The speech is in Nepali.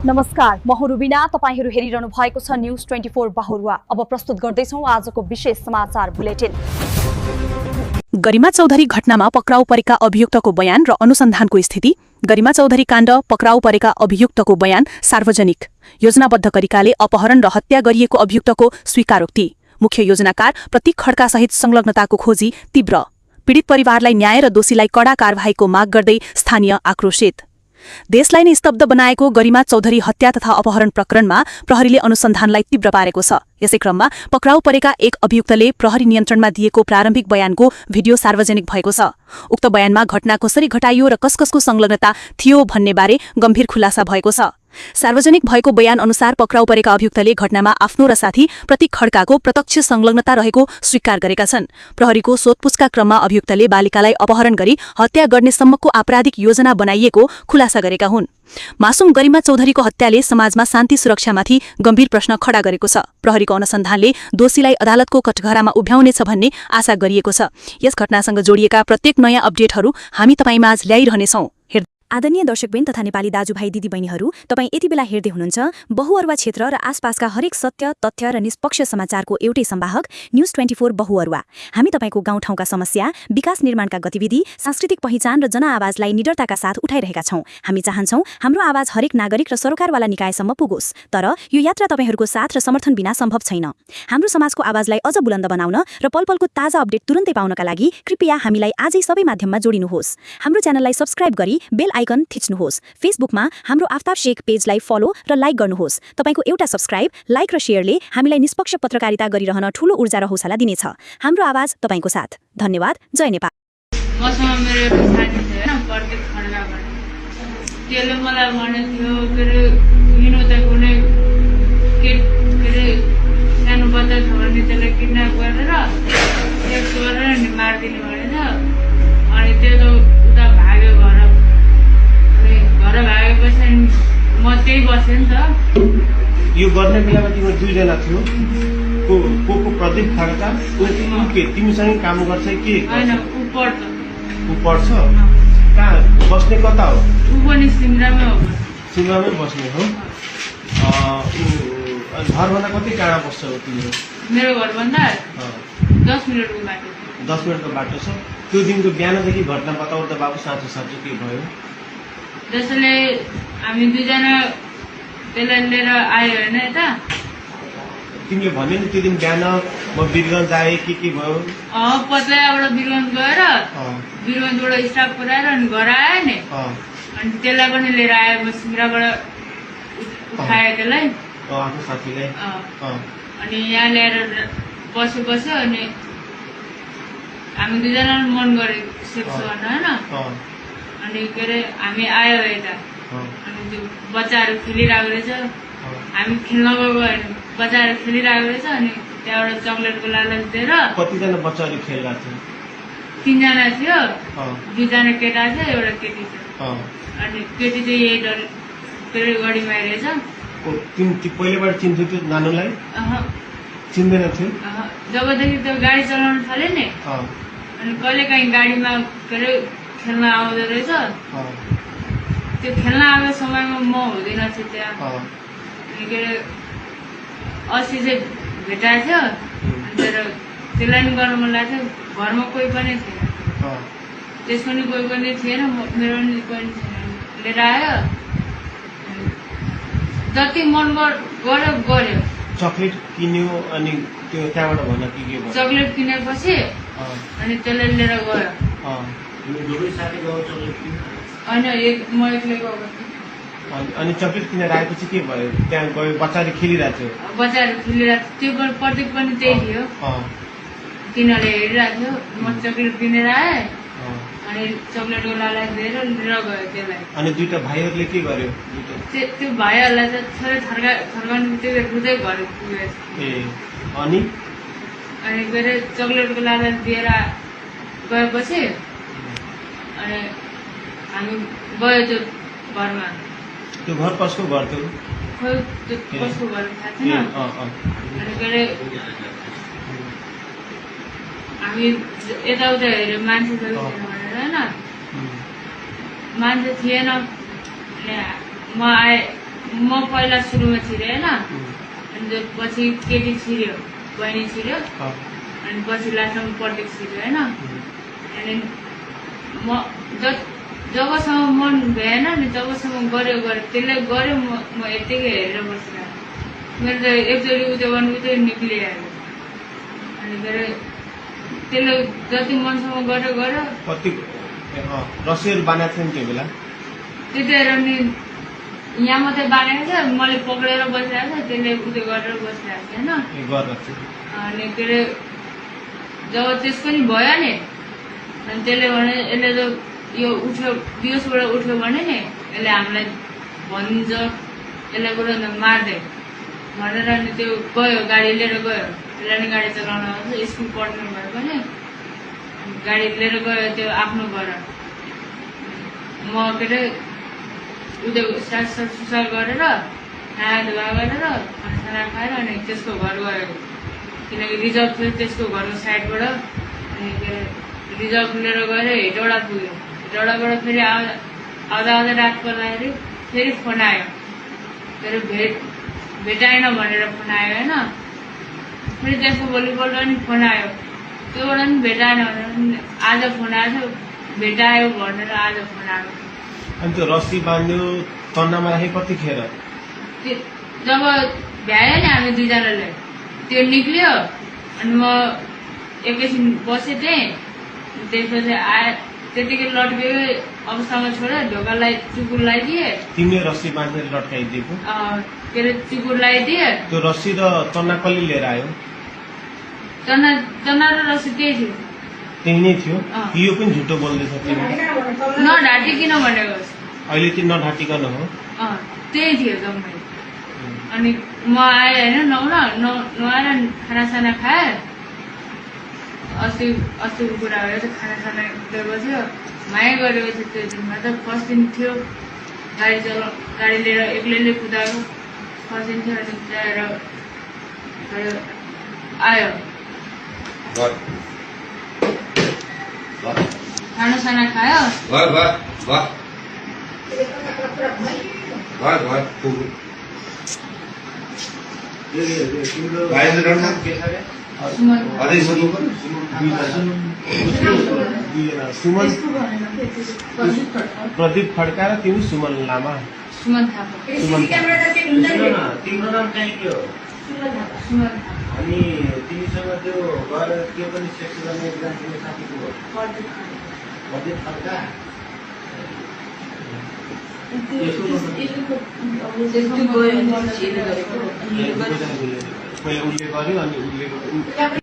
नमस्कार, म हुँ रुबिना। तपाईहरू हेरिरहनु भएको छ न्यूज 24 बाहुरुवा। अब प्रस्तुत गर्दैछौं आजको विशेष समाचार बुलेटिन। गरिमा चौधरी घटनामा पक्राउ परेका अभियुक्तको बयान र अनुसन्धानको स्थिति। गरिमा चौधरी काण्ड पक्राउ परेका अभियुक्तको बयान सार्वजनिक। योजनाबद्ध तरिकाले अपहरण र हत्या गरिएको अभियुक्तको स्वीकारोक्ति। मुख्य योजनाकार प्रतीक खड्का सहित संलग्नताको खोजी तीव्र। पीडित परिवारलाई न्याय र दोषीलाई कडा कारबाहीको माग गर्दै स्थानीय आक्रोशित। देशलाई नै स्तब्ध बनाएको गरिमा चौधरी हत्या तथा अपहरण प्रकरणमा प्रहरीले अनुसन्धानलाई तीव्र पारेको छ। यसै क्रममा पक्राउ परेका एक अभियुक्तले प्रहरी नियन्त्रणमा दिएको प्रारम्भिक बयानको भिडियो सार्वजनिक भएको छ। उक्त बयानमा घटना कसरी घटाइयो र कसको संलग्नता थियो भन्ने बारे गम्भीर खुलासा भएको छ। सार्वजनिक भएको बयान अनुसार पक्राउ परेका अभियुक्तले घटनामा आफ्नो र साथी प्रतीक खड्काको प्रत्यक्ष संलग्नता रहेको स्वीकार गरेका छन्। प्रहरीको सोधपुछका क्रममा अभियुक्तले बालिकालाई अपहरण गरी हत्या गर्ने सम्मको आपराधिक योजना बनाइएको खुलासा गरेका हुन्। मासुम गरिमा चौधरीको हत्याले समाजमा शान्ति सुरक्षामाथि गम्भीर प्रश्न खडा गरेको छ। प्रहरीको अनुसन्धानले दोषीलाई अदालतको कठघरामा उभ्याउनेछ भन्ने आशा गरिएको छ। यस घटनासँग जोडिएका प्रत्येक नयाँ अपडेटहरू हामी तपाईमाझ ल्याइरहनेछौं। आदरणीय दर्शकबिन तथा नेपाली दाजुभाइ दिदीबहिनीहरू, तपाईँ यति बेला हेर्दै हुनुहुन्छ बहुअरुवा क्षेत्र र आसपासका हरेक सत्य, तथ्य र निष्पक्ष समाचारको एउटै संवाहक न्यूज 24 बहुअरुवा। हामी तपाईको गाउँठाउँका समस्या, विकास निर्माणका गतिविधि, सांस्कृतिक पहिचान र जनआवाजलाई निडरताका साथ उठाइरहेका छौं। हामी चाहन्छौं हाम्रो आवाज हरेक नागरिक र सरकारवाला निकायसम्म पुगोस्। तर यो यात्रा तपाईहरूको साथ र समर्थन बिना सम्भव छैन। हाम्रो समाजको आवाजलाई अझ बुलन्द बनाउन र पलपलको ताजा अपडेट तुरुन्तै पाउनका लागि कृपया हामीलाई आजै सबै माध्यममा जोडिनुहोस्। हाम्रो च्यानललाई सब्स्क्राइब गरी बेल आइकन थिच्नुहोस्। फेसबुकमा हाम्रो आफ्ताब शेख पेजलाई फलो र लाइक गर्नुहोस्। तपाईको एउटा सब्स्क्राइब, लाइक र शेयरले हामीलाई निष्पक्ष पत्रकारिता गरिरहन ठूलो ऊर्जा र हौसला दिनेछ। हाम्रो आवाज तपाईको साथ। धन्यवाद। जय नेपाल। मसँग मेरो एउटा साथी थियो हैन, प्रत्येक खड्का भन्ने। त्यसले मलाई भनेथ्यो के हिँड्नु त कुनै सानो बच्चा छ भने त्यसलाई किडन्याप गरेर सेक्स गरेर नि मारिदिने भनेछ। अनि त्यो त उता भाग्यो घर भागेपछि म त्यही बसेँ नि त। यो गर्ने बेलामा तिम्रो दुईजना थियो, को प्रदीप खड्का, तिमीसँगै काम गर्छ कि होइन? ऊ पढ्छ। कहाँ बस्ने कता हो? ऊ पनि सिमरामै हो। सिमरामै बस्ने हो। घरभन्दा कति टाढा बस्छ हो तिम्रो? मेरो घरभन्दा 10 मिनटको बाटो। 10 मिनटको बाटो छ। त्यो दिनको बिहानदेखि घटना बताउ त बाबु, साँचो साँचो के भयो? जसले हामी दुईजना त्यसलाई लिएर आयो होइन यता। तिमीले भन्यो नि त्यो दिन बिहान म वीरगञ्ज आएँ के भयो? पत्लाबाट वीरगञ्ज गएर वीरगञ्जबाट स्टाफ पुऱ्याएर अनि घर आयो नि। अनि त्यसलाई पनि लिएर आयो। म सिमराबाट उठाएँ त्यसलाई, आफ्नो साथीलाई। अनि यहाँ ल्याएर बस्यो। अनि हामी दुईजना मन गऱ्यो सेक्स गर्न होइन। अनि के अरे हामी आयो यता। अनि त्यो बच्चाहरू खेलिरहेको रहेछ। हामी खेल्न गएको होइन, बच्चाहरू खेलिरहेको रहेछ। अनि त्यहाँबाट चक्लेटको लालच दिएर। कतिजना बच्चाहरू खेलिरहेको थियो? 3 जना थियो। 2 जना केटा थियो, एउटा केटी थियो। अनि केटी चाहिँ यही के अरे गढीमा रहेछ। पहिलेबाट चिन्थ्यो त्यो नानुलाई? चिन्दैन थियो। जबदेखि त्यो गाडी चलाउन थाल्यो नि, अनि कहिले काहीँ गाडीमा के अरे खेल्न आउँदो रहेछ। त्यो खेल्न आएको समयमा म हुँदैन थिएँ त्यहाँ। अनि के अरे 80 चाहिँ भेटाएको थियो। अनि त्यसलाई नि गर्न मन लागेको थियो। घरमा कोही पनि थिएन, त्यसको नि कोही पनि थिएन, मेरो नि कोही पनि थिएन। लिएर आयो, जति मन गर्यो। चक्लेट किन्यो अनि त्यो त्यहाँबाट भन के भयो? चक्लेट किनेपछि अनि त्यसलाई लिएर गयो। होइन, म एक्लै गएको थिएँ। अनि चक्लेट किनेर आएपछि के भयो? त्यहाँ गयो, बच्चाहरू खेलिरहेको थियो। बच्चाहरू खेलिरहेको थियो। त्यो प्रत्येक पनि त्यही थियो। तिनीहरूले हेरिरहेको थियो। म चक्लेट किनेर आएँ। अनि चक्लेटको लालच दिएर लिएर गयो त्यसलाई। अनि दुईटा भाइहरूले के गर्यो? त्यो भाइहरूलाई चाहिँ थोरै थर्काउनु त्यो रुँदै घर पुगेछ। अनि के अरे चक्लेटको लालच दिएर गएपछि अनि हामी गयो त्यो घरमा। त्यो घर कसको घर थियो? खोइ त्यो कसको घर थाहा छैन। अनि के अरे हामी यताउता हेऱ्यो, मान्छे छ कि छैन भनेर होइन। मान्छे थिएन। म म पहिला सुरुमा छिरेँ होइन अनि पछि केटी छिर्यो बहिनी छिर्यो अनि पछि लास्टमा प्रत्येक छिर्यो होइन अनि म जबसम्म मन भएन नि तबसम्म गऱ्यो त्यसले गऱ्यो म यत्तिकै हेरेर बसिरहेको मेरो त एकचोटि उयो गर्नु उतै निक्लिहाल्यो अनि के अरे त्यसले जति मनसम्म गऱ्यो कति रस्सीहरू बाँधेको थियो नि त्यो बेला त्यतिखेर नि यहाँ मात्रै बाँधेको छ मैले पक्रेर बसिरहेको छ त्यसले उयो गरेर बसिरहेको छ होइन अनि के अरे जब त्यस पनि भयो नि अनि त्यसले भने यसले त यो उठ्यो बिहोसबाट उठ्यो भने नि यसले हामीलाई भनिदिन्छ यसलाई गएर मार्दै भनेर अनि त्यो गयो गाडी लिएर गयो यसलाई नि गाडी चलाउन आउँछ स्कुल पढ्नु भए पनि गाडी लिएर गयो त्यो आफ्नो घर म के अरे उयो सुसार गरेर खाना धुवा गरेर खाना खाएर अनि त्यसको घर गयो किनकि रिजर्भ थियो त्यसको घरको साइडबाट अनि के अरे रिजर्भ लिएर गएर हेटौडा पुग्यो हेटौडाबाट फेरि आउँदा रात पर्दाखेरि फेरि फोन आयो के अरे भेटाएन भनेर फोन आयो होइन फेरि त्यसको भोलिपल्ट पनि फोन आयो त्योबाट पनि भेटाएन भनेर आज फोन आएको भेटायो भनेर आज फोन आयो अनि त्यो रस्सी बाँध्यो तन्नामा राखे कतिखेर जब भ्यायो नि हामी दुईजनाले त्यो निक्लियो अनि म एकैछिन बसेँ थिएँ त्यसपछि त्यतिकै लट्केको अवस्थामा छोडेर ढोका चुकुर लगाइदिए तिमीले रस्सी बाँधेर लट्काइदिएको के अरे चुकुर लगाइदिए त्यो रस्सी र तन्ना कसले लिएर आयो तना र रस्सी त्यही थियो त्यही नै थियो यो पनि झुटो बोल्दैछ तिमी नढाटिकन भनेको अहिले चाहिँ नढाटिकन हो त्यही थियो जम्मै अनि म आएँ होइन नुहाएर खानासाना खाएँ अस्तिको कुरा हो त खानासाना बस्यो माया गरेको थियो त्यो दिनमा त फर्स्ट दिन थियो गाडी लिएर एक्लैले कुदाएको फर्स्ट दिन थियो अनि ल्याएर आयो खानासाना खायो सुमन प्रदीप खड्का र तिमी सुमन लामा सुमन थापा तिम्रो नाम चाहिँ के हो सुमन अनि तिमीसँग त्यो गएर के पनि सेक्स गर्ने एकजना तिम्रो साथीको हो प्रदीप खड्का पहिला उसले गर्यो अनि उसले